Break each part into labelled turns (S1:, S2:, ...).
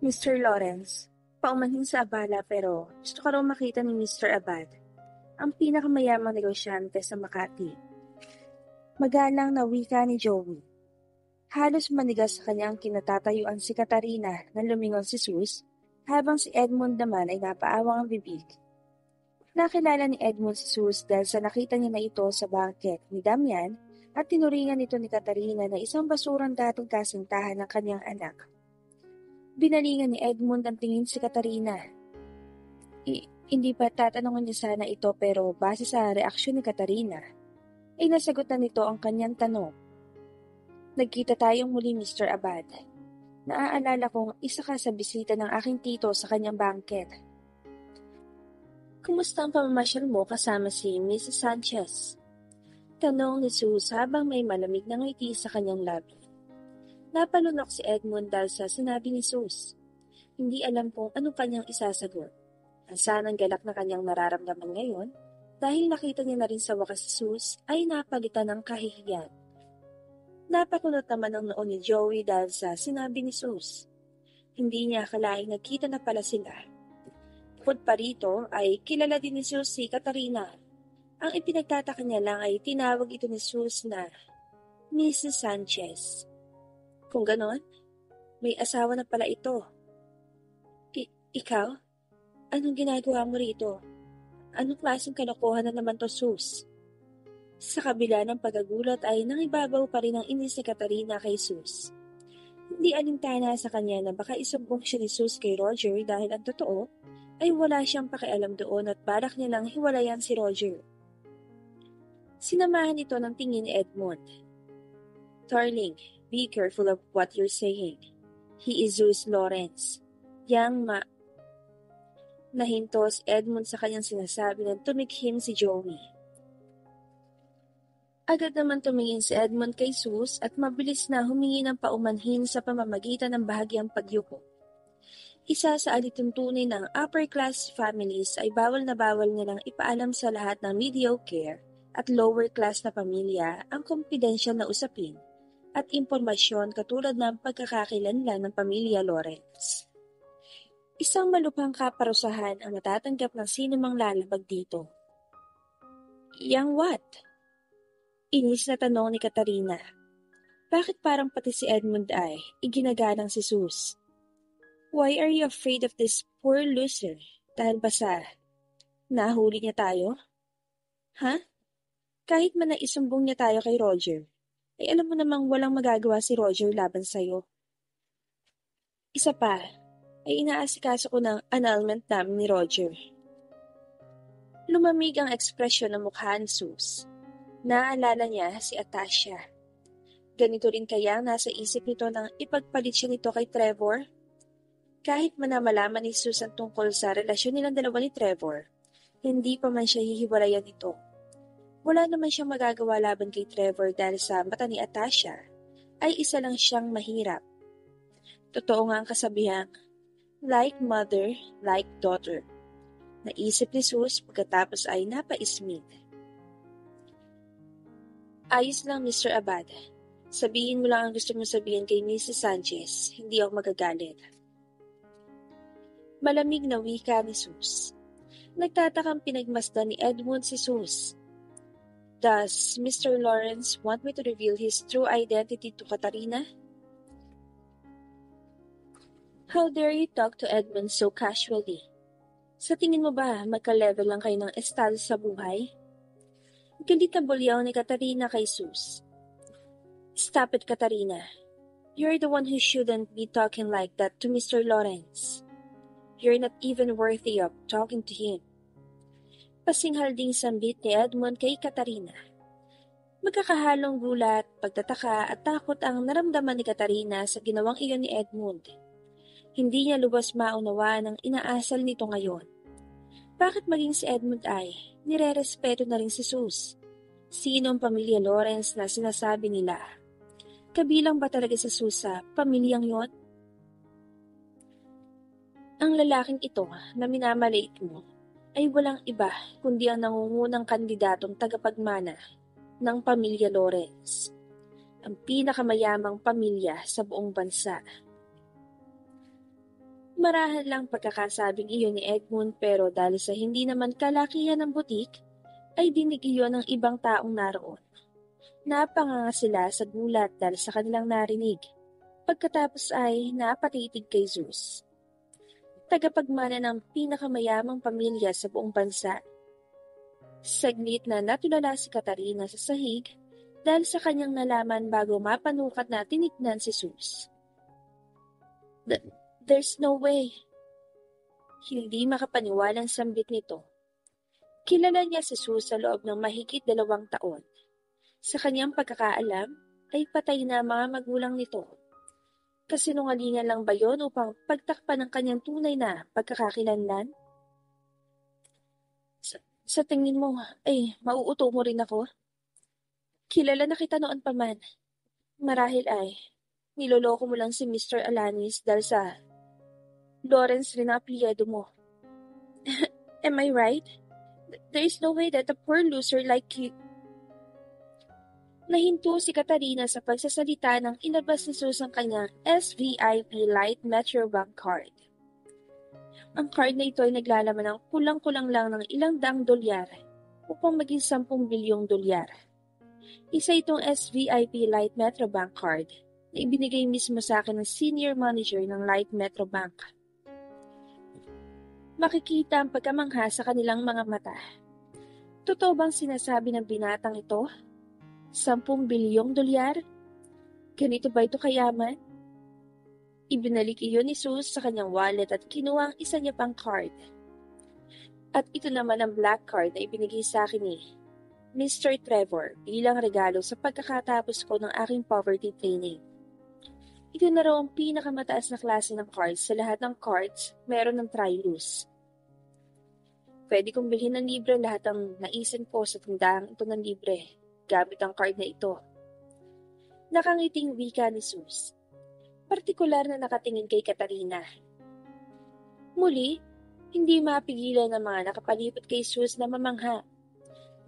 S1: Mr. Lawrence, paumanhin sa abala pero gusto ko raw makita ni Mr. Abad, ang pinakamayamang negosyante sa Makati. Magalang na wika ni Joey. Halos manigas sa kanyang kinatatayuan si Katarina nang lumingon si Sus, habang si Edmund naman ay napaawang ang bibig. Nakilala ni Edmund si Sus dahil sa nakita niya na ito sa bangket ni Damian at tinuringan nito ni Katarina na isang basurang dating kasintahan ng kanyang anak. Binalingan ni Edmund ang tingin si Katarina. Hindi ba tatanungin niya sana ito pero base sa reaksyon ni Katarina, ay nasagot na nito ang kanyang tanong. Nagkita tayong muli, Mr. Abad. Naaalala kong isa ka sa bisita ng aking tito sa kanyang bangket. Kumusta ang pamamasyal mo kasama si Mrs. Sanchez? Tanong ni Sus habang may malamig na ngiti sa kanyang labi. Napalunok si Edmund dahil sa sinabi ni Sus. Hindi alam kung ano kanyang isasagot. Ang sanang galak na kanyang nararamdaman ngayon dahil nakita niya na rin sa wakas si Sus ay napalitan ng kahihiyan. Napakunot naman ang noon ni Joey dahil sa sinabi ni Sus. Hindi niya akalaing nagkita na pala sila. Bukod pa rito ay kilala din ni Sus si Katarina. Ang ipinagtataka niya lang ay tinawag ito ni Sus na Mrs. Sanchez. Kung ganon, may asawa na pala ito. Ikaw? Anong ginagawa mo rito? Anong klaseng kalokohan na naman to, Sus? Sa kabila ng pagagulat ay nangibabaw pa rin ang inis ni Katarina kay Sus. Hindi alintana sa kanya na baka isumbong siya ni Sus kay Roger dahil ang totoo ay wala siyang pakialam doon at balak niya lang hiwalayan si Roger. Sinamahan ito ng tingin ni Edmund. Darling, be careful of what you're saying. He is Zeus Lawrence. Nahintos Edmund sa kanyang sinasabi nang tumikhim si Joey. Agad naman tumingin si Edmund kay Sus at mabilis na humingi ng paumanhin sa pamamagitan ng bahagyang pagyuko. Isa sa alituntunin ng upper-class families ay bawal na bawal nilang ipaalam sa lahat ng mediocre at lower-class na pamilya ang confidential na usapin at impormasyon katulad ng pagkakakilanlan ng pamilya Lawrence. Isang malupang kaparusahan ang matatanggap ng sinumang lalabag dito. Yang what? Inis na tanong ni Katarina. Bakit parang pati si Edmund ay iginagalang si Sus? Why are you afraid of this poor loser? Dahil ba sa nahuli niya tayo? Ha? Kahit man na isumbong niya tayo kay Roger, ay alam mo namang walang magagawa si Roger laban sa'yo. Isa pa, ay inaasikaso ko ng annulment namin ni Roger. Lumamig ang ekspresyon ng mukha ni Sus. Naaalala niya si Atasha. Ganito rin kaya nasa isip nito nang ipagpalit siya nito kay Trevor? Kahit manamalaman ni Susan tungkol sa relasyon nilang dalawa ni Trevor, hindi pa man siya hihiwalayan nito. Wala naman siyang magagawa laban kay Trevor dahil sa mata ni Atasha ay isa lang siyang mahirap. Totoo nga ang kasabihang, like mother, like daughter. Naisip ni Sus pagkatapos ay napaismid. Ayos lang, Mr. Abad. Sabihin mo lang ang gusto mong sabihin kay Mrs. Sanchez, hindi ako magagalit. Malamig na wika ni Sus. Nagtatakang pinagmasdan ni Edmund si Sus. Does Mr. Lawrence want me to reveal his true identity to Katarina? How dare you talk to Edmund so casually? Sa tingin mo ba magka-level lang kayo ng estado sa buhay? Galit na bulyaw ni Katarina kay Sus. Stop it, Katarina. You're the one who shouldn't be talking like that to Mr. Lawrence. You're not even worthy of talking to him. Pasinghalding sambit ni Edmund kay Katarina. Magkakahalong gulat, pagtataka at takot ang naramdaman ni Katarina sa ginawang iyon ni Edmund. Hindi niya lubos maunawaan ang inaasal nito ngayon. Bakit maging si Edmund ay nirerespeto na rin si Sus? Sino ang pamilya Lawrence na sinasabi nila? Kabilang ba talaga si Sus sa pamilyang yon? Ang lalaking ito na minamaliit mo ay walang iba kundi ang nangungunang kandidatong tagapagmana ng pamilya Lawrence, ang pinakamayamang pamilya sa buong bansa. Marahil lang pagkakasabing iyon ni Edmund pero dahil sa hindi naman kalakihan ng butik, ay dinig iyon ng ibang taong naroon. Napanganga sila sa gulat dahil sa kanilang narinig. Pagkatapos ay napatitig kay Zeus, tagapagmana ng pinakamayamang pamilya sa buong bansa. Saglit na natulala si Katarina sa sahig dahil sa kanyang nalaman bago mapanukat na tinignan si Zeus. There's no way. Hindi makapaniwalang sambit nito. Kilala niya si Zeus sa loob ng mahigit 2 taon. Sa kanyang pagkakaalam, ay patay na ang mga magulang nito. Kasinungalingan lang ba yon upang pagtakpan ng kanyang tunay na pagkakakilanlan? Sa tingin mo, ay mauuto mo rin ako? Kilala na kita noon pa man. Marahil ay, niloloko mo lang si Mr. Alanis dahil sa Lawrence rin ang apelyido mo. Am I right? There is no way that a poor loser like you... Nahinto si Katarina sa pagsasalita nang inabas ni Zeus ang kanyang SVIP Light Metrobank card. Ang card na ito ay naglalaman ng kulang-kulang lang ng ilang daang dolyar upang maging 10 bilyong dolyar. Isa itong SVIP Light Metrobank card na ibinigay mismo sa akin ng senior manager ng Light Metrobank. Makikita ang pagkamangha sa kanilang mga mata. Totoo bang sinasabi ng binatang ito? 10 bilyong dolyar? Ganito ba ito kayaman? Ibinalik iyon ni Zeus sa kanyang wallet at kinuha ang isa niya pang card. At ito naman ang black card na ibinigay sa akin ni Mr. Trevor bilang regalo sa pagkakatapos ko ng aking poverty training. Ito na raw ang pinakamataas na klase ng cards sa lahat ng cards meron ng Trilus. Pwede kong bilhin ng libre lahat ng naisin ko sa tindahan ito ng libre gamit ang card na ito. Nakangiting wika ni Zeus. Partikular na nakatingin kay Katarina. Muli, hindi mapigilan ng mga nakapalipot kay Zeus na mamangha.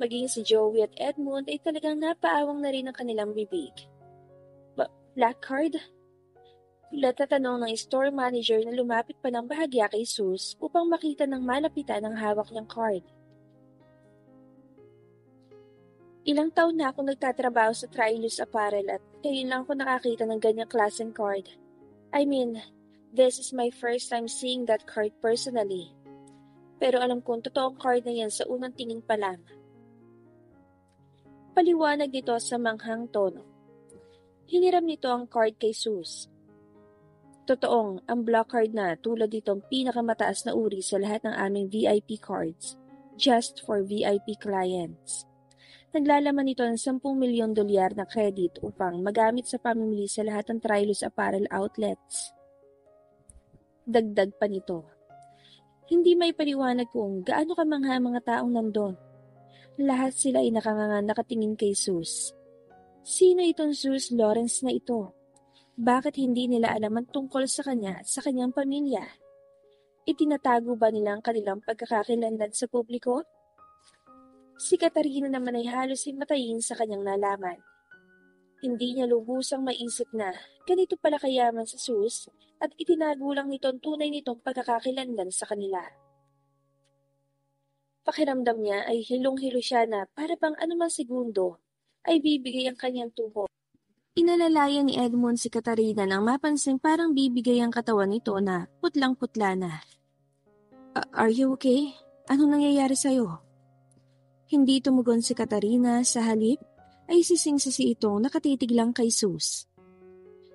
S1: Maging si Joey at Edmund ay talagang napaawang na rin ang kanilang bibig. Black card? Ulat na tanong ng store manager na lumapit pa ng bahagya kay Zeus upang makita ng malapitan ang hawak niyang card. Ilang taon na ako nagtatrabaho sa Trilus Apparel at ngayon lang ako nakakita ng ganyang klaseng card. I mean, this is my first time seeing that card personally. Pero alam kong totoong card na yan sa unang tingin pa lang. Paliwanag nito sa manghang tono. Hiniram nito ang card kay Zeus. Totoong, ang black card na tulad ditong pinakamataas na uri sa lahat ng aming VIP cards, just for VIP clients. Naglalaman ito ng 10 milyon dolyar na credit upang magamit sa pamimili sa lahat ng Trilus Apparel outlets. Dagdag pa nito. Hindi may paliwanag kung gaano kamangha mga taong nandun. Lahat sila ay nakatingin kay Zeus. Sino itong Zeus Lawrence na ito? Bakit hindi nila alam ang tungkol sa kanya at sa kanyang pamilya? Itinatago ba nila ang kanilang pagkakakilanlan sa publiko? Si Katarina naman ay halos himatayin sa kanyang nalaman. Hindi niya lubusang maisip na ganito pala kayaman sa Zeus at itinago lang nito ang tunay nitong pagkakakilanlan sa kanila. Pakiramdam niya ay hilong-hilo siya na para bang anumang segundo ay bibigay ang kanyang tuhod. Inalalayan ni Edmund si Katarina nang mapansing parang bibigay ang katawan nito na putlang-putla na. Are you okay? Anong nangyayari sa'yo? Hindi tumugon si Katarina, sa halip ay sising-sisi itong nakatitig lang kay Zeus.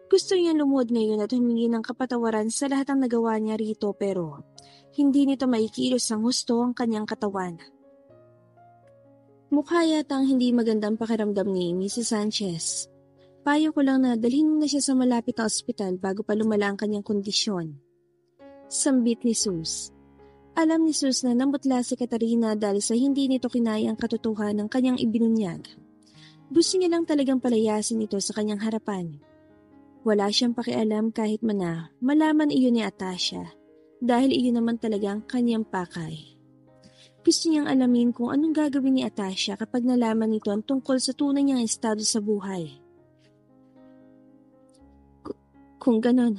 S1: Gusto niya lumuhod ngayon at humingi ng kapatawaran sa lahat ng nagawa niya rito pero hindi nito maikilos ang husto ang kanyang katawan. Mukha yatang hindi magandang pakiramdam ni Mrs. Sanchez. Payo ko lang na dalhin mo na siya sa malapit na ospital bago pa lumala ang kanyang kondisyon. Sambit ni Zeus. Alam ni Zeus na namutla si Katarina dahil sa hindi nito kinaya ang katotohanan ng kanyang ibinunyag. Gusto niya lang talagang palayasin ito sa kanyang harapan. Wala siyang pakialam kahit man na malaman iyon ni Atasha dahil iyon naman talaga ang kanyang pakay. Gusto niyang alamin kung anong gagawin ni Atasha kapag nalaman nito ang tungkol sa tunay niyang estado sa buhay. Kung ganon,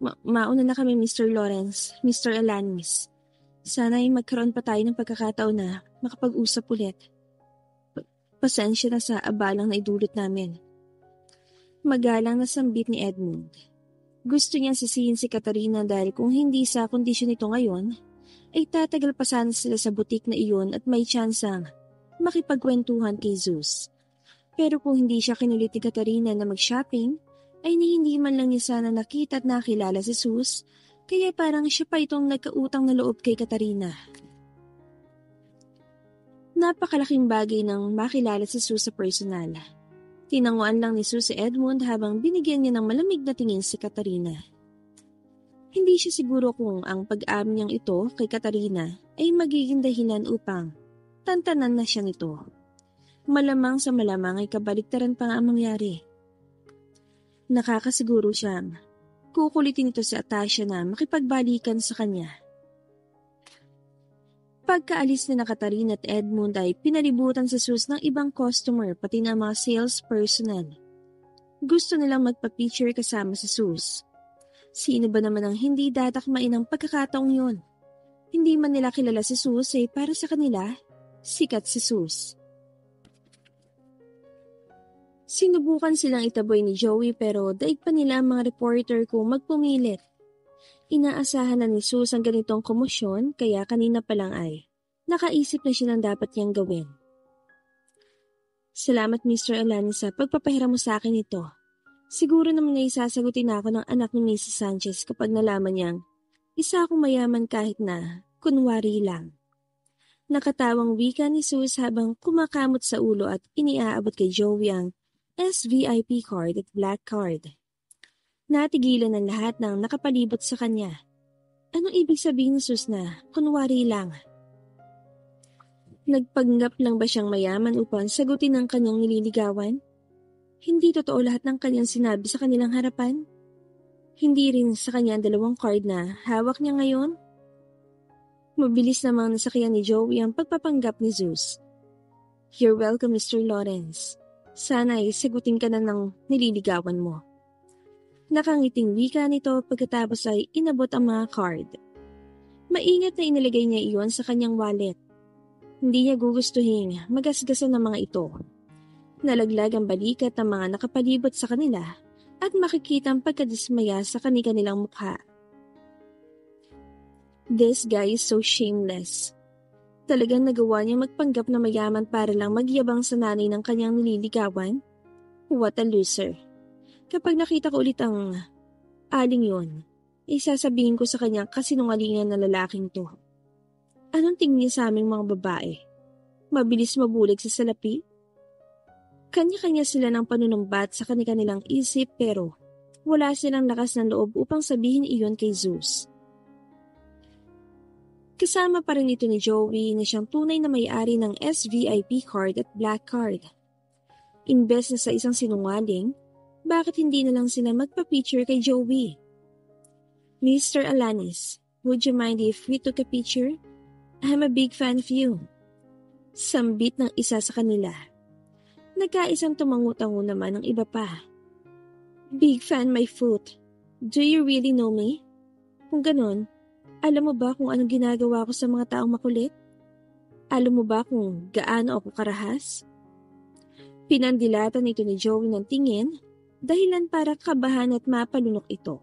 S1: Mauna na kami, Mr. Lawrence, Mr. Alanis. Sana ay magkaroon pa tayo ng pagkakataon na makapag-usap ulit. Pasensya na sa abalang na idulot namin. Magalang na sambit ni Edmund. Gusto niyang sisihin si Katarina dahil kung hindi sa kondisyon nito ngayon, ay tatagal pa sana sila sa butik na iyon at may tsansang makipagkwentuhan kay Zeus. Pero kung hindi siya kinulit ni Katarina na mag-shopping, ay hindi man lang niya sana nakita at nakilala si Zeus, kaya parang siya pa itong nagkautang na loob kay Katarina. Napakalaking bagay nang makilala si Zeus sa personal. Tinanguan lang ni Zeus si Edmund habang binigyan niya ng malamig na tingin si Katarina. Hindi siya siguro kung ang pag-amin niyang ito kay Katarina ay magiging dahilan upang tantanan na siya nito. Malamang sa malamang ay kabaliktaran pa nga ang mangyari. Nakakasiguro siyang kukulitin ito si Atasha na makipagbalikan sa kanya. Pagkaalis ni Katarina at Edmund ay pinalibutan sa Zeus ng ibang customer pati na mga sales personnel. Gusto nilang magpa-picture kasama si Zeus. Sino ba naman ang hindi datakmain ng pagkakataong yun? Hindi man nila kilala si Zeus ay para sa kanila, sikat si Zeus. Sinubukan silang itaboy ni Joey pero daig pa nila ang mga reporter kung magpumilit. Inaasahan na ni Zeus ang ganitong komosyon kaya kanina pa lang ay nakaisip na siya ng dapat niyang gawin. Salamat Mr. Alanis sa pagpapahiram mo sa akin ito. Siguro naman ay sasagutin ako ng anak ni Mrs. Sanchez kapag nalaman niyang isa akong mayaman kahit na kunwari lang. Nakatawang wika ni Zeus habang kumakamot sa ulo at iniaabot kay Joey ang SVIP card at black card. Natigilan ang lahat ng nakapalibot sa kanya. Anong ibig sabihin ni Zeus na kunwari lang? Nagpanggap lang ba siyang mayaman upang sagutin ang kanyang nililigawan? Hindi totoo lahat ng kanyang sinabi sa kanilang harapan? Hindi rin sa kanya ang dalawang card na hawak niya ngayon? Mabilis namang nasakyan ni Joey ang pagpapanggap ni Zeus. You're welcome, Mr. Lawrence. Sana ay sagutin ka na ng nililigawan mo. Nakangiting wika nito pagkatapos ay inabot ang mga card. Maingat na inilagay niya iyon sa kanyang wallet. Hindi niya gugustuhin magasgasan ng mga ito. Nalaglag ang balikat ng mga nakapalibot sa kanila at makikita ang pagkadismaya sa kanilang mukha. This guy is so shameless. Talagang nagawa niya magpanggap na mayaman para lang magyabang sa nanay ng kanyang nililigawan? What a loser. Kapag nakita ko ulit ang aling yun, isasabihin ko sa kanya kasinungalingan na lalaking to. Anong tingin niya sa aming mga babae? Mabilis mabulig sa salapi? Kanya-kanya sila ng panunumbat sa kanilang isip pero wala silang lakas ng loob upang sabihin iyon kay Zeus. Kasama pa rin ito ni Joey na siyang tunay na may-ari ng SVIP card at black card. Imbes na sa isang sinungaling, bakit hindi na lang sila magpa-picture kay Joey? Mr. Alanis, would you mind if we took a picture? I'm a big fan of you. Sambit ng isa sa kanila. Nagkaisang tumangu-tango naman ng iba pa. Big fan my foot. Do you really know me? Kung ganon, alam mo ba kung anong ginagawa ko sa mga taong makulit? Alam mo ba kung gaano ako karahas? Pinandilatan nito ni Joey ng tingin, dahilan para kabahan at mapalunok ito.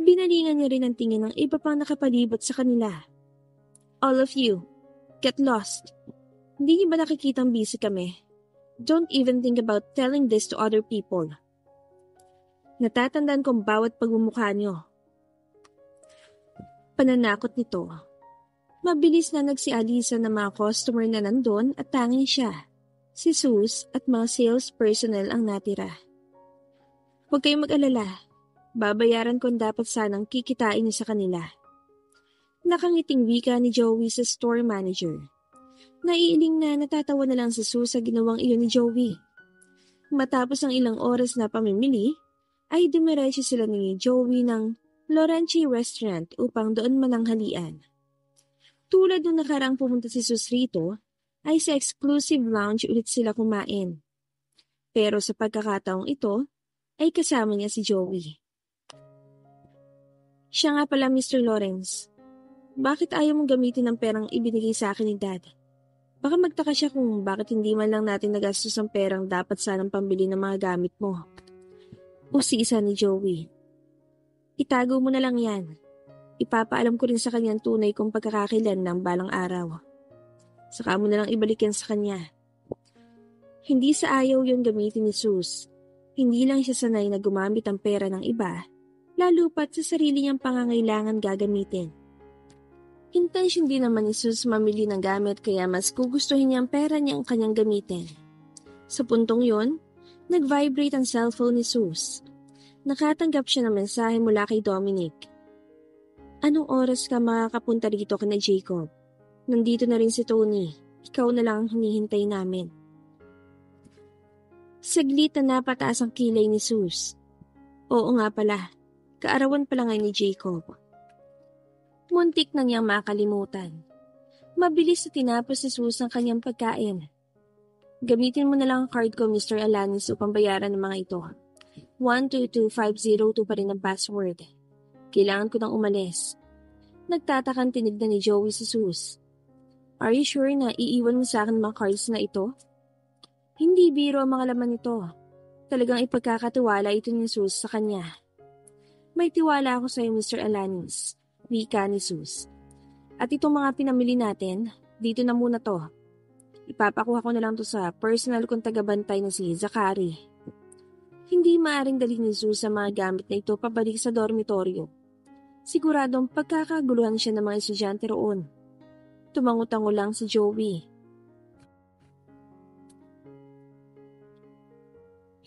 S1: Binalingan niya rin ang tingin ng iba pang nakapalibot sa kanila. All of you, get lost. Hindi niyo ba nakikitang busy kami? Don't even think about telling this to other people. Natatandaan kong bawat pagmumukha niyo. Pananakot nito. Mabilis na nagsialisan ng mga customer na nandun at tanging siya, si Zeus at mga sales personnel ang natira. Huwag kayong mag-alala. Babayaran ko ang dapat sanang kikitain niyo sa kanila. Nakangiting wika ni Joey sa store manager. Naiiling na natatawa na lang si Zeus sa ginawang iyon ni Joey. Matapos ang ilang oras na pamimili, ay dumiretso sila ni Joey ng Laurenci Restaurant upang doon mananghalian. Tulad nung nakaraang pumunta si Zeus rito, ay sa exclusive lounge ulit sila kumain. Pero sa pagkakataong ito, ay kasama niya si Joey. Siya nga pala, Mr. Lawrence. Bakit ayaw mong gamitin ang perang ibinigay sa akin ni Dad? Baka magtaka siya kung bakit hindi man lang natin nagastos ang perang dapat sanang pambili ng mga gamit mo. Usi-isa ni Joey. Itago mo na lang yan. Ipapaalam ko rin sa kanyang tunay kung pagkakakilan ng balang araw. Saka mo na lang ibalik yan sa kanya. Hindi sa ayaw yun gamitin ni Sus. Hindi lang siya sanay na gumamit ang pera ng iba, lalo pat sa sarili niyang pangangailangan gagamitin. Intensyon din naman ni Sus mamili ng gamit kaya mas gugustuhin niya ang pera niya ang kanyang gamitin. Sa puntong yun, nag-vibrate ang cellphone ni Sus. Nakatanggap siya ng mensahe mula kay Dominic. Anong oras ka makakapunta rito kina Jacob? Nandito na rin si Tony. Ikaw na lang ang hinihintay namin. Saglit na napataas ang kilay ni Sus. Oo nga pala, kaarawan pala ngayon ni Jacob. Muntik na niyang makalimutan. Mabilis na tinapos ni Sus ang kanyang pagkain. Gamitin mo na lang ang card ko, Mr. Alanis, upang bayaran ng mga ito. 122502 pa rin ang password. Kailangan ko nang umalis. Nagtatakang tinignan ni Joey si Sus. Are you sure na iiwan mo sa akin mga cards na ito? Hindi biro ang mga laman nito. Talagang ipagkakatiwala ito ni Sus sa kanya. May tiwala ako sa iyo, Mr. Alanis. Wika ni Sus. At itong mga pinamili natin, dito na muna to. Ipapakuha ko na lang to sa personal kong tagabantay na si Zachary. Hindi maaring dalhin ni Sus sa mga gamit na ito pabalik sa dormitoryo. Siguradong pagkakaguluhan siya ng mga estudyante roon. Tumango-tango lang si Joey.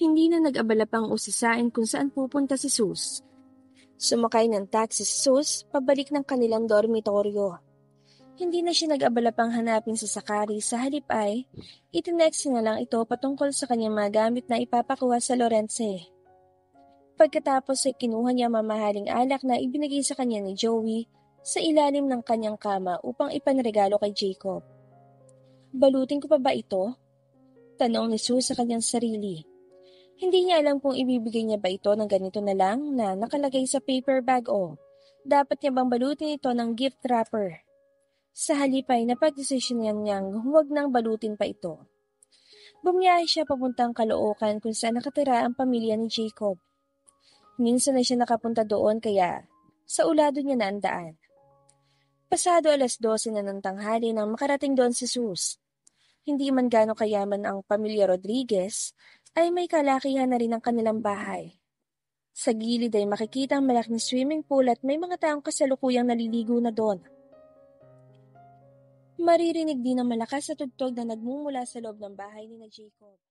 S1: Hindi na nag-abala pang usisain kung saan pupunta si Sus. Sumakay ng taxi si Sus pabalik ng kanilang dormitoryo. Hindi na siya nag-abala pang hanapin si Zachary, sa halip ay itinext na lang ito patungkol sa kanyang mga gamit na ipapakuha sa Lawrence. Pagkatapos ay kinuha niya mamahaling alak na ibinigay sa kanya ni Joey sa ilalim ng kanyang kama upang ipanregalo kay Jacob. Balutin ko pa ba ito? Tanong ni Sus sa kanyang sarili. Hindi niya alam kung ibibigay niya ba ito ng ganito na lang na nakalagay sa paper bag o dapat niya bang balutin ito ng gift wrapper. Sa halip ay napagdesisyonan niyang huwag nang balutin pa ito. Bumiyahe siya papuntang Caloocan kung saan nakatira ang pamilya ni Jacob. Minsan na siya nakapunta doon kaya sa ulado niya na ang daan. Pasado 12:00 na ng tanghali nang makarating doon si Sus. Hindi man gaano kayaman ang pamilya Rodriguez, ay may kalakihan na rin ang kanilang bahay. Sa gilid ay makikita ang malaking swimming pool at may mga taong kasalukuyang naliligo na doon. Maririnig din ang malakas na tugtog na nagmumula sa loob ng bahay ni na Jacob.